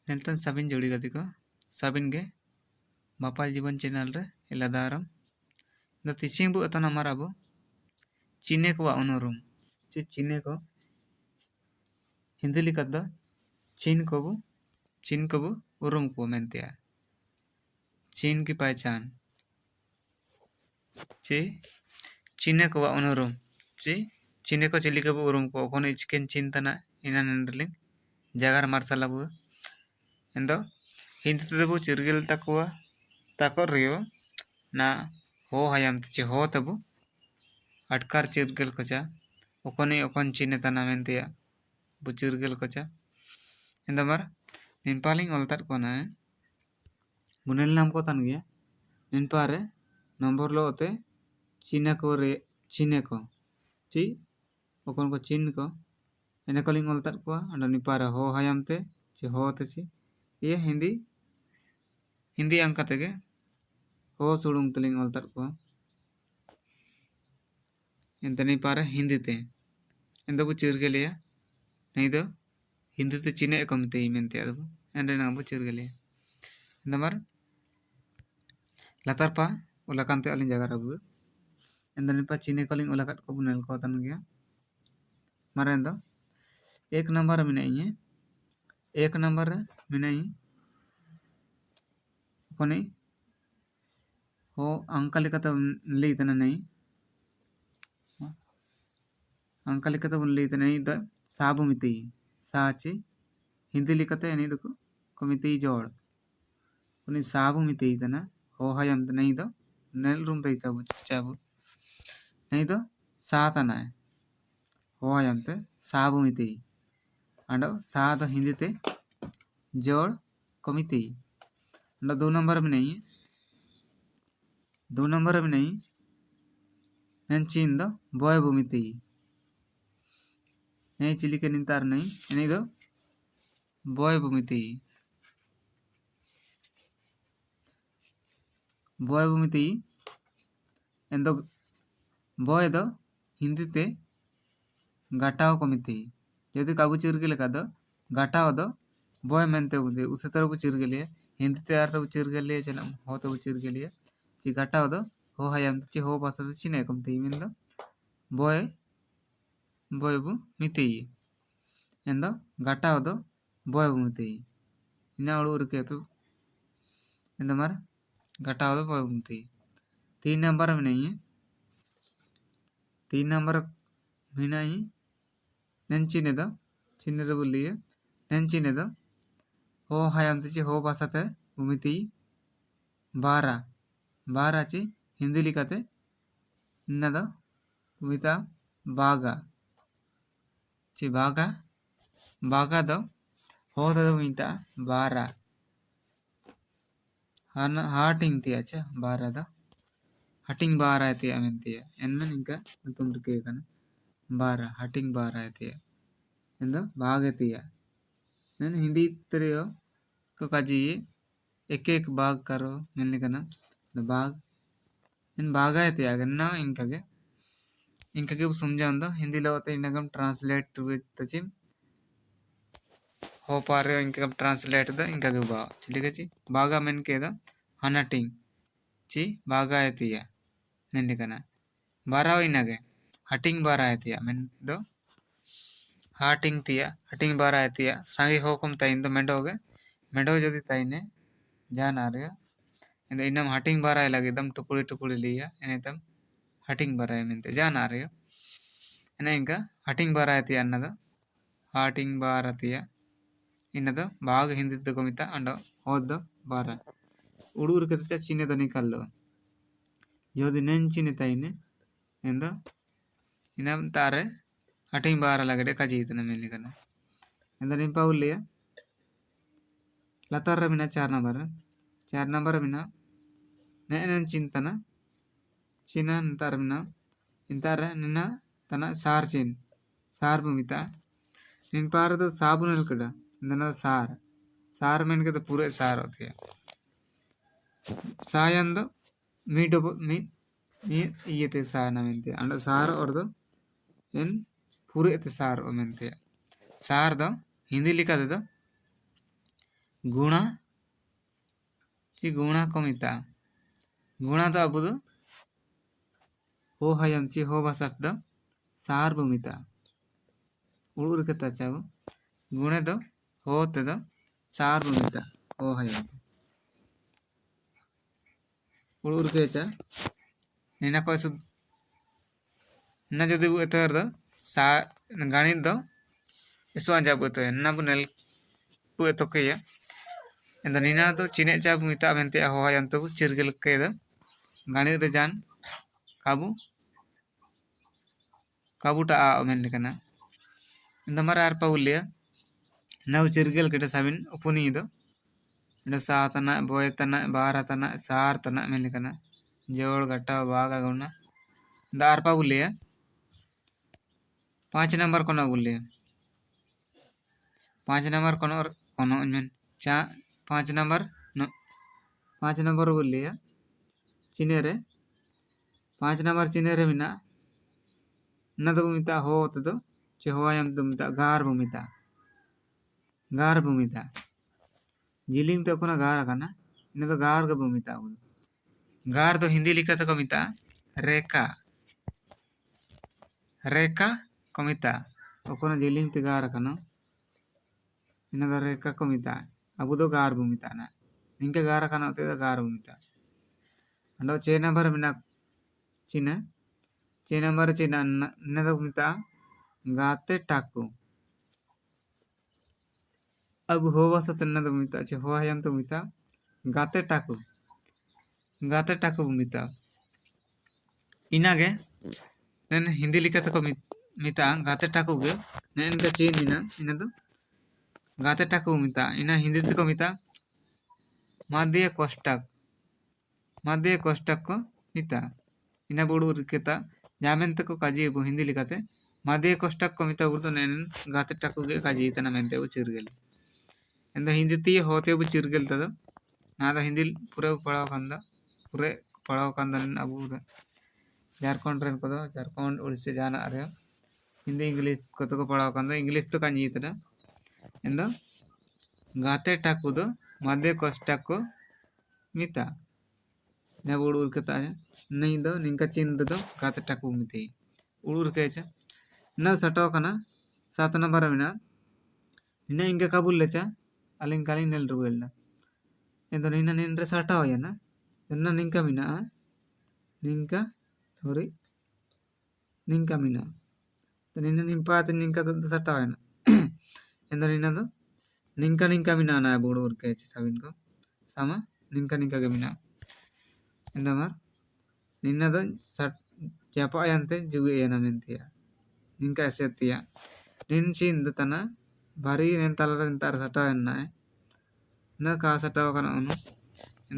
नेलतन साबिन जोड़ी गति को साबिन गे बापाल जीवन चैनल रे इलादारम द तिचिंग बु अतन हमारा बु चीने को अनुरूम चे चीने को हिंदी लिखत द चीन को बु उरुम को मेंते चीन की पहचान चे चीने को अनुरूम चे चीने को चिली को उरुम को कोन इचकेन चिंतना इना नंडलिंग जगार मार्शल अबु एंदो हिंदी तबु चिरगिल तकुआ ताको रियो ना हो हयाम चे हो तबु अटकार चिरगिल कोचा ओकोन चीने तना मेंतिया बु चिरगिल कोचा इंदमर निनपालिंग ओलतात कोना गुनेल नाम को तन गया निनपारे नंबर लो ओते चीने को ची ओकोन को चीन को एने कलिंग ओलतात को अंडा निपारे हो हयाम ते चे हो ते ची ये हिंदी अंक तेगे हो सुडुंग तलिंग ओलतात को इंत निपारे हिंदी ते इंदो बु चिरगिलिया नहीं दो हिंदी ते चीने कमते मेंते अदबु एंडे ना बु चिरगिलिया इंदमर latar pa ulakan te alin jaga rabu endan pa चीने Kalinga उलाकट को बुनेल को तन गया मारें दो एक नंबर मिनाई एक नंबर मिनाई कोनी हो अंकलिकता लीतना नहीं अंकलिकता लीतना नहीं द साबु मिति साची हिंदी लिखते नहीं दको कोमिति जोड़ कोनी साबु मिति तना हो हयम नहीं दो नेल रूम ते तबु चाबु नहीं दो सातना है हो हयम ते साबु मिति अंडो साद हिंदी ते जोड़ कोमिति अंडो दो नंबर में नहीं नन चीन दो बॉय भूमिति नहीं चिली के निंतार नहीं दो बॉय भूमिति एंदो बॉय दो हिंदी ते गाटाओ कोमिति यदि काबू चिरगिले का दो गाटाओ दो बॉय मेनते बुदे उसे तरह चिरगिले हिंदी ते आर तो चिरगिले चला हो तो चिरगिले ची गाटाओ दो हो हयाम ची हो बात तो चीने कोमिति मिन दो बॉय बु मिति एंदो गाटाओ दो बॉय बु मिति इना उड़ूर के पे एंदो मार गाटाओ दो बॉय बु मिति 3 नंबर में नहीं है 3 नंबर में नहीं नेंचिने दो चिन्ने रे बोलिए नेंचिने दो हो हयाम ची हो बासाते भूमिति 12 ची हिंदी लिखते इन्ना दो भूमिता बागा ची बागा दो हो दो भूमिता 12 हाटिंग तिया चे 12 दो हटिंग 12 तिया मेंतिया एनमेन इंका तुमके कना 12 हटिंग 12 तिया एंदो बागे तिया नन हिंदी तरियो को काजी एक बाग करो मिलने कना द बाग इन बागा तिया गन्ना इंका के समझाऊं दो हिंदी लो ते इनकम ट्रांसलेट तचिम हो पारे इंका ट्रांसलेट द इंका के बा चली गची बागा मेन के द हनटिंग ची बागा तिया मेन कना 12 इनागे हटिंग 12 तिया मेन दो हाटिंग तिया हटिंग 12 तिया सांगी हो कम ताइन दो मेंडो जदी ताइने जान आ रे इंद इनम हटिंग 12 लगे दम टुकुड़ी लिया एनेतम हटिंग 12 मेनते जान आ रे एने इंका हटिंग 12 तिया अन्नदो हाटिंग 12 तिया इनदो बाग हिंदी दो कमिता अंडो होद 12 उड़ूर के चीने दो निकल्लो जोदी नेन चीने ताइने एंदो इनम तारे हटिंग 12 लगड़े काजी इतना मिलने कना एंदो निंपा उल्लिया लतार मिना 4 नंबर मिना नेन चिंतना चीना नतार मिना इंतार निना तना सार भूमिता निंपार तो साबुन कड़ा इंदना सार मेन के तो पूरे सार होती है सायंदो मी ये ते सार ना मिलते अंडा सार और दो इन पूरे ते सार ओ मिलते सार दो हिंदी लिखा दे दो गुणा ची गुणा को मिता गुणा तो अब दो हो हयम ची हो भाषा द सार बो मिता उड़ कता चाव गुणे दो हो ते दो सार बो मिता हो हयम उड़ के चा निना को सु ना जदि बु एतर दो सा गणित दो इसो अंजा बु तो ना बु नेल बु एतो के या एंदा निना दो चिने चा बु मिता मेंते हो हयम तो चिरगल के दो गणित दे जान काबू काबूटा आ मेन लेकना इंदा मरा आर पाउलिया नव चिरगल के साबिन उपुनी दो इंदा सा तना बोय तना बारा तना सार तना मेन लेकना जोड़ गट्टा बागा गुना इंदा आर पाउलिया 5 नंबर कोना बोलिया 5 नंबर कोनो मेन चा 5 नंबर 5 नंबर बोलिया चिने रे 5 नंबर चिने रे मिना ना दो मिता हो ते दो चे हो आयम तो मिता गार भूमिता जिलिंग तो कोना गार कना इन तो गार का भूमिता गार तो हिंदी लिखा तो कमिता रेखा रेखा कमिता ओकोना जिलिंग ते गार कनो इन तो रेखा कमिता अब दो गार भूमिता ना इनके गार कनो ते तो गार भूमिता अंडो 6 नंबर मिना चिना 6 नंबर चिना न तो मिता गाते टाकू अब हो वसा तन्ना तो मिता चे हो हयम तो मिता गाते टाकू मिता इनागे नेन हिंदी लिखा तो मिता गाते टाकू गे नेन का चीन मिना इना तो गाते टाकू मिता इना हिंदी तो मिता माध्य कोष्टक को मिता इना बुडू रिकेता जामेन तक काजी बो हिंदी लिखाते माध्य कोष्टक को मिता उर्दू नेन गाते टाकू गे काजी तना मेनते वो चिरगल इंदा हिंदी ती होते वो चिरगल तद ना तो हिंदी पूरे पढ़ाओ कंदा अब झारखंड रेन को झारखंड उड़ीसा जाना रे हिंदी इंग्लिश को तो पढ़ाओ कंदा इंग्लिश तो काजी तदा इंदा गाते टाकू दो माध्य कोष्टक को मिता ने उड़ के ताया नहीं दो निंका चिन दो गाते टाकू मिते उड़ के चा न सटो कना 7 नंबर मिना निना इंका काबुल लेचा अलिंग काली नेल रुवेलना एंदो निना निन रे सटाओ याना एन्ना निंका मिना निंका थोड़ी निंका मिना तो निना निंपात निंका तो सटाओ याना एंदो निना दो निंका मिना ना बुड़ के साबिन को sama निंका के मिना इंदमर निन्ना दो चपा यांते जुगे येना मेंतिया निंका एसेतिया निन चिन दो तना भारी नेन तलर इंतार सटाव ना न का सटाव कना उनु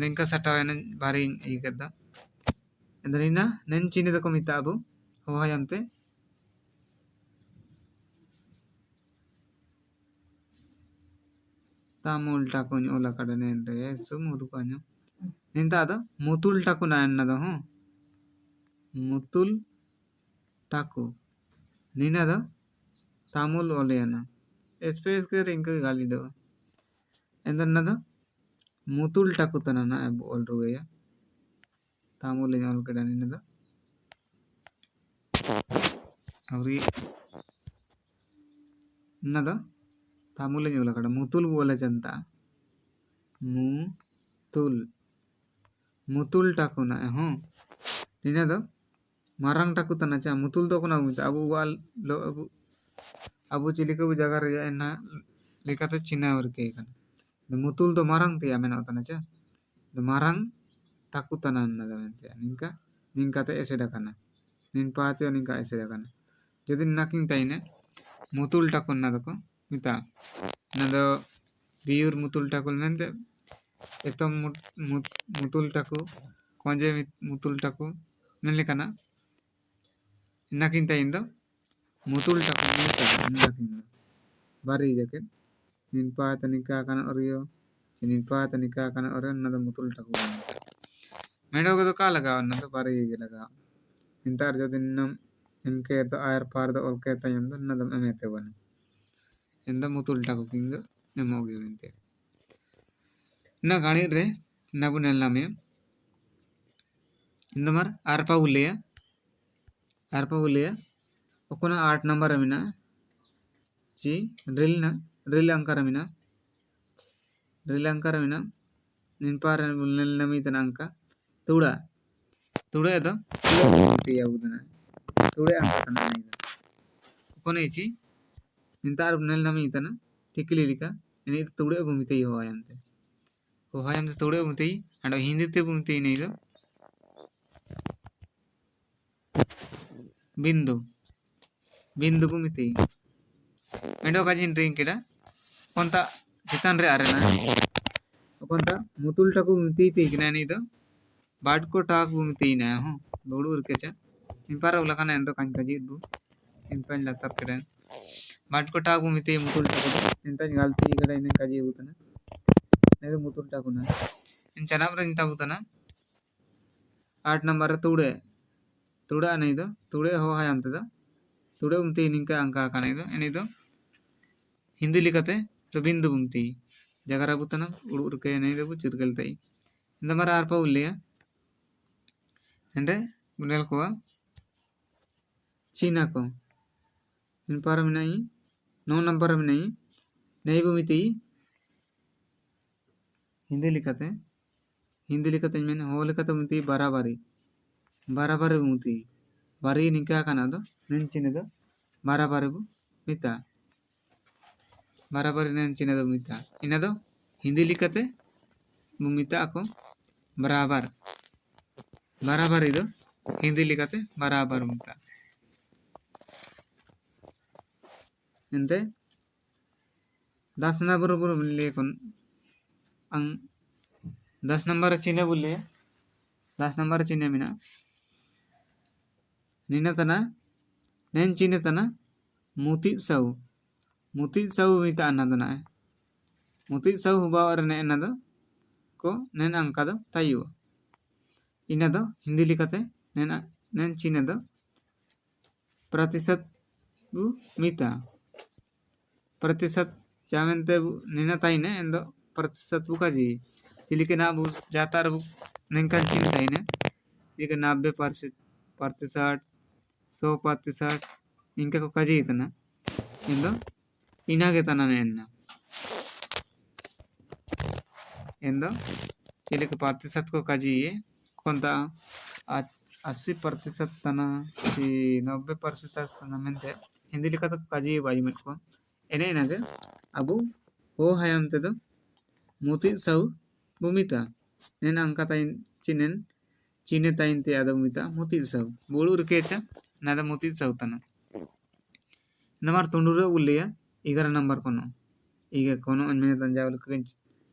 निंका सटाव ना भारी इकदा इंदरिना नेन चिन दो को मिताबु हो हयंते तामुल टाकुन ओला kada नेन रे सुमुरु कान्यो निंता दो मुतुल टाकु ना एन्ना दो हो मुतुल टाकू नीना दो तामुल ओलेना स्पेस के रिंक गाली दो एंदर ना दो मुतुल टाकू तना ना अब ऑल रुया तामुल इन ऑल केडा नीना दो अवरी ना दो तामुल इन ओला केडा मुतुल बोले जनता मुतुल टाकू ना हो नीना दो मारंग टाकू तना चा मुतुल तो कोना मिता अबु वाल लो अबु चिली को जगह रे ना लेकाते चिना वर के कन मुतुल तो मारंग ते मेना तना चा मारंग टाकू तना ना दमेंते निंका ते एसेडा कना निन पाते निंका एसेडा कना जदि नाकिंग ताइने मुतुल टाकू ना दको मिता ना दो बियूर मुतुल टाकू मेंते एकदम मुतुल टाकू कोंजे मुतुल टाकू मेनले कना नाकिंग ताइन दो मुतुल टाकू मिता नाकिंग बारी जके निन पाते निका कना ओरियो निन पाते निका कना ओरियो ना दो मुतुल टाकू मेडो को तो का लगा ना तो बारी ये लगा इंतार जो दिन इनके तो आयर पार दो और के तायम दो ना दो एमेते बने इंदा मुतुल टाकू किंग एमोगे मेंते ना गाड़ी रे ना बो नेल नामे इंदमार आरपा बुलिया ओकोना 8 नंबर मिना ची रील अंकार मिना निनपार नेल नामी तना अंका तुड़ा दो तुड़ा बुदना तुड़े अंका तना ओकोने ची निंतार नेल नामी तना टिकली लिका ini tude bumite hoyamte tude bumite and hindi te bumite ini do bindu bumite mendo kajin drink kira konta chitan re arena konta mutul taku bumite tikna ni do bad ko tak bumite na ho dodu urkecha impara ulakana endo kan kaji du impan latar kira bad ko tak bumite mutul taku inta galti kira inen kaji utana नेदो Muthoot टाकुना इन चनाब रे इंता बुतना 8 number तुड़ा नहीं दो तुड़े हो हाय हमते दो तुड़े उमती निंका अंका काने दो any दो हिंदी लिखते तो बिंदु उमती जगरा बुतना उड़ के नहीं दो चिरगलते इंदा मरा आरपा उल्लिया एंडे बुनेल को चीना को इन पार में नहीं 9 नंबर में नहीं बुमिती हिंदी लिखते मैंने हो लिखते मुती बराबरी मुती बारी निका काना दो नेंचिने दो बराबरी बु मिता बराबरी नेंचिने दो मिता इना दो हिंदी लिखते मिता को बराबरी दो हिंदी लिखते बराबर मिता एंते 10 नंबर बुर लेकोन ang 10 नंबर चिन्ह बोले 10 नंबर चिन्ह मिना निना तना नेन चिन्ह तना मुती सौ मिता अन्ना मुती सौ हुबा और ने ना दो को नेन अंका दो तायु इना दो हिंदी लिखते नेन चिन्ह दो प्रतिशत बु मिता प्रतिशत चामेंते निना ताइने एंदो प्रतिशत बुका जी चिलिके ना बुस जाता रबु निंकन चिन्ह ताइने इके 90% 100% इंका को काजी इतना इंदो इना के तना नेन्ना इंदो चिलिके प्रतिशत को काजी ये కొంత 80% तना ची 90% तना मेंते हिंदी लिखा तो काजी बाजी मेट को एने नगे अबु हो हायम ते दो मुती सौ बुमिता नेना अंका ताइन चीने ताइन ते आदो बुमिता मुती सौ बोलू रकेचा नादा मुती सौ तना नंबर तुंडुरे उल्लिया 11 नंबर कोनो इगे कोनो अन्य तंजावल करेंच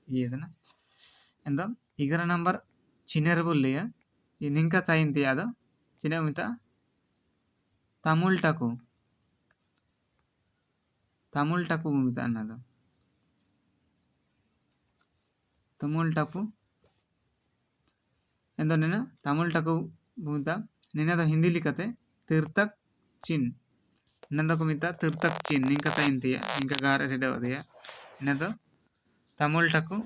ये तना एंदा 11 नंबर चिनेर बोलिया इनिंका ताइन ते आदो चिने बुमिता तामुल टाको बुमिता नादो तमुल टापू एंदो नेना तमुल टाको बुमिता नेना दो हिंदी लिखते तीर्थक चिन नंदा को मिता तीर्थक चिन निंका ताइन ते निंका गारे सेडे वदिया ने दो तमुल टाको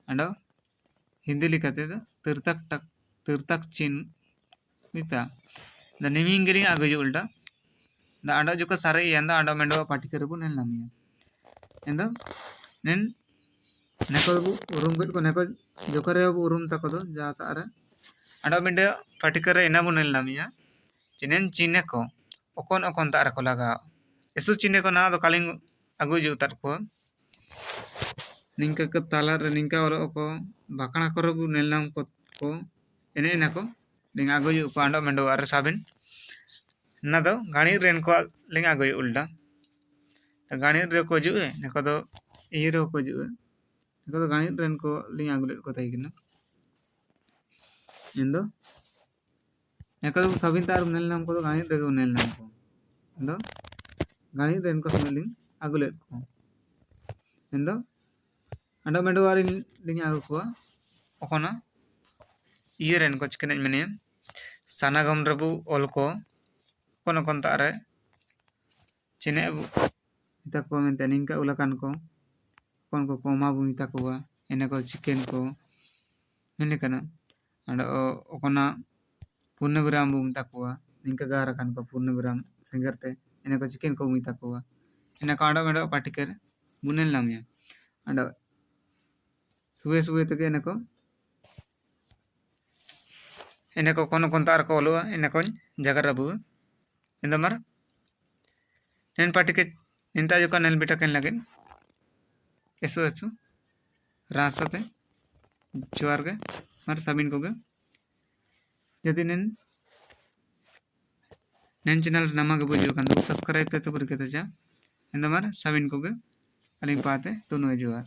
अंडो हिंदी लिखते दो तीर्थक चिन मिता द निमिंगिरी आगो उल्टा द अंडो जुको सारे यंदा अंडो मेंडो पाटिकरबु नेल नामिया एंदो नेन neko urum bet ko neko jokare urum tako do jata are anda minde patikare ena bunel namia chinen chine ko okon ta ko laga esu chine ko na do kaling agu ju tar ko ninka ko tala re ninka oro ko bakana koro bu nel nam ko ene na ko ling agu ju ko anda mendo are sabin na do gani ren ko ling agu ju ulda gani re ko ju ne ko do iro ko ju तो गाणी rain को लिंग आगुलेट को ताइकिना इंदो neko sabin tar unel nam ko गाणी रे unel nam को इंदो गाणी रेन को स्मेलिंग आगुलेट को इंदो अंडो मेंडो वारी लिंग आगु को ओखना इये रेन को चिकन मेने सानागम रबु ऑल को कोन तारे चिने इता को मेंते निंका उलाकान को कोन को कोमा बुमिता को ᱤᱱᱟᱹ ᱠᱚ ᱪᱤᱠᱮᱱ ᱠᱚ ᱢᱮᱱ ᱠᱟᱱᱟ ᱟᱫᱚ ᱚᱠᱚᱱᱟ ᱯᱩᱨᱱᱚᱵᱤᱨᱟᱢ ᱵᱚ ᱢᱮᱛᱟ ᱠᱚᱣᱟ ᱱᱤᱝᱠᱟ ᱜᱟᱨ ᱟᱠᱟᱱ ᱠᱚ ᱯᱩᱨᱱᱚᱵᱤᱨᱟᱢ ᱥᱮᱸᱜᱮᱞ ᱛᱮ ᱤᱱᱟᱹ ᱠᱚ ᱪᱤᱠᱮᱱ ᱠᱚ ᱢᱮᱛᱟ ᱠᱚᱣᱟ ᱤᱱᱟᱹ ᱠᱚ ᱟᱸᱰᱚ ᱯᱟᱴᱤᱠᱟᱨ ᱵᱩᱱᱮᱞ ᱱᱟᱢᱭᱟ ᱟᱸᱰᱚ सुबह तक इनको कोन कोन तार को ओलुआ इनको जगह रबु इंदमर नेन पार्टी के इंता जो का नेल बेटा कन लगे एसो एसो रासा पे जुआर के मर सबिन को गे यदि नेन चैनल नमा के बुझो कन सब्सक्राइब ते तो बुर के जा इंदमर सबिन को गे अलिंग पाते दोनों जुआर